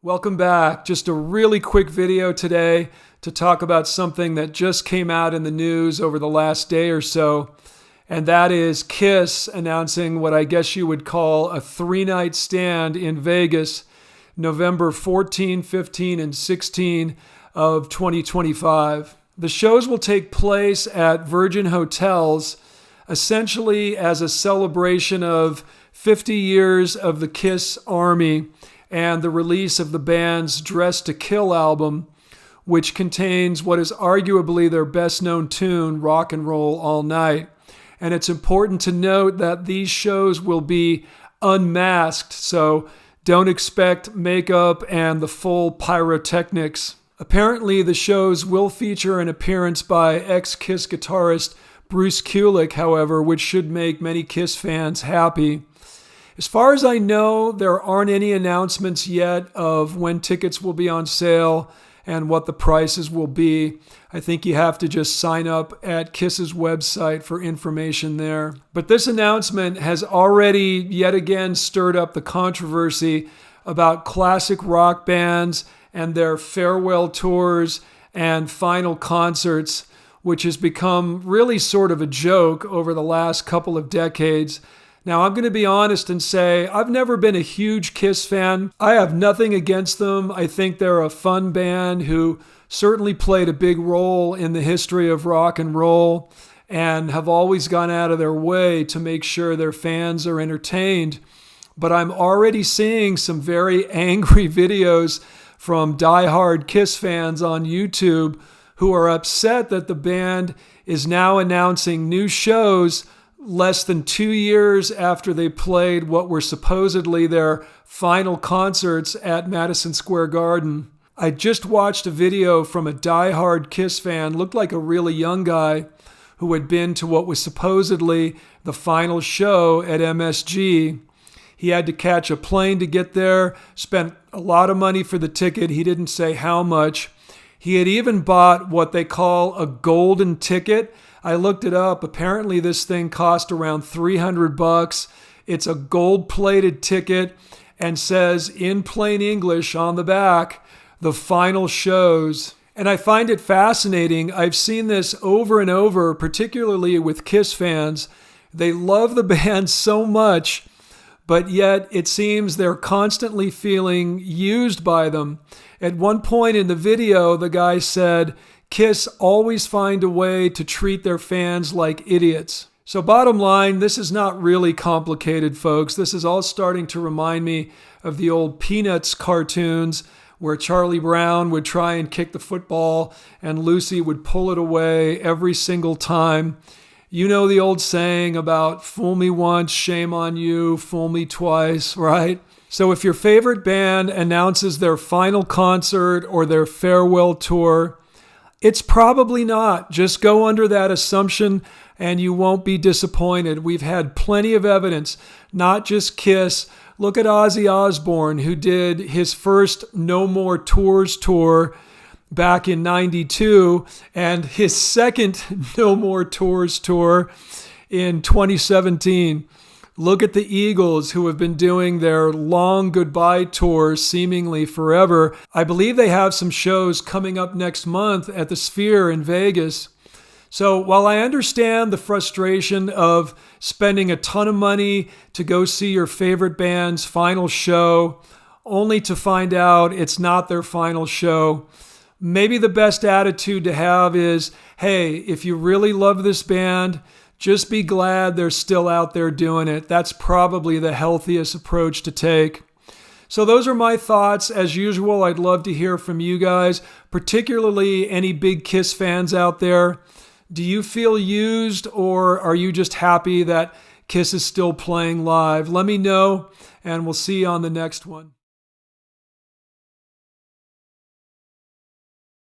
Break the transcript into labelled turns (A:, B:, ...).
A: Welcome back. Just a really quick video today to talk about something that just came out in the news over the last day or so, and that is Kiss announcing what I guess you would call a three-night stand in Vegas, November 14, 15, and 16 of 2025. The shows will take place at Virgin Hotels, essentially as a celebration of 50 years of the Kiss Army and the release of the band's Dressed to Kill album, which contains what is arguably their best-known tune, Rock and Roll All Night. And it's important to note that these shows will be unmasked, so don't expect makeup and the full pyrotechnics. Apparently, the shows will feature an appearance by ex-Kiss guitarist Bruce Kulick, however, which should make many Kiss fans happy. As far as I know, there aren't any announcements yet of when tickets will be on sale and what the prices will be. I think you have to just sign up at Kiss's website for information there. But this announcement has already yet again stirred up the controversy about classic rock bands and their farewell tours and final concerts, which has become really sort of a joke over the last couple of decades. Now, I'm going to be honest and say I've never been a huge Kiss fan. I have nothing against them. I think they're a fun band who certainly played a big role in the history of rock and roll and have always gone out of their way to make sure their fans are entertained. But I'm already seeing some very angry videos from diehard Kiss fans on YouTube who are upset that the band is now announcing new shows less than 2 years after they played what were supposedly their final concerts at Madison Square Garden. I just watched a video from a diehard Kiss fan, looked like a really young guy, who had been to what was supposedly the final show at MSG. He had to catch a plane to get there, spent a lot of money for the ticket. He didn't say how much. He had even bought what they call a golden ticket. I looked it up. Apparently this thing cost around $300. It's a gold-plated ticket and says in plain English on the back, the final shows. And I find it fascinating. I've seen this over and over, particularly with Kiss fans. They love the band so much, but yet it seems they're constantly feeling used by them. At one point in the video, the guy said, Kiss always find a way to treat their fans like idiots. So bottom line, this is not really complicated, folks. This is all starting to remind me of the old Peanuts cartoons where Charlie Brown would try and kick the football and Lucy would pull it away every single time. You know the old saying about fool me once, shame on you, fool me twice, right? So if your favorite band announces their final concert or their farewell tour, it's probably not. Just go under that assumption and you won't be disappointed. We've had plenty of evidence, not just Kiss. Look at Ozzy Osbourne, who did his first No More Tours tour back in '92 and his second No More Tours tour in 2017. Look at the Eagles, who have been doing their long goodbye tours seemingly forever. I believe they have some shows coming up next month at the Sphere in Vegas. So while I understand the frustration of spending a ton of money to go see your favorite band's final show, only to find out it's not their final show, maybe the best attitude to have is, hey, if you really love this band, just be glad they're still out there doing it. That's probably the healthiest approach to take. So those are my thoughts. As usual, I'd love to hear from you guys, particularly any big Kiss fans out there. Do you feel used, or are you just happy that Kiss is still playing live? Let me know, and we'll see you on the next one.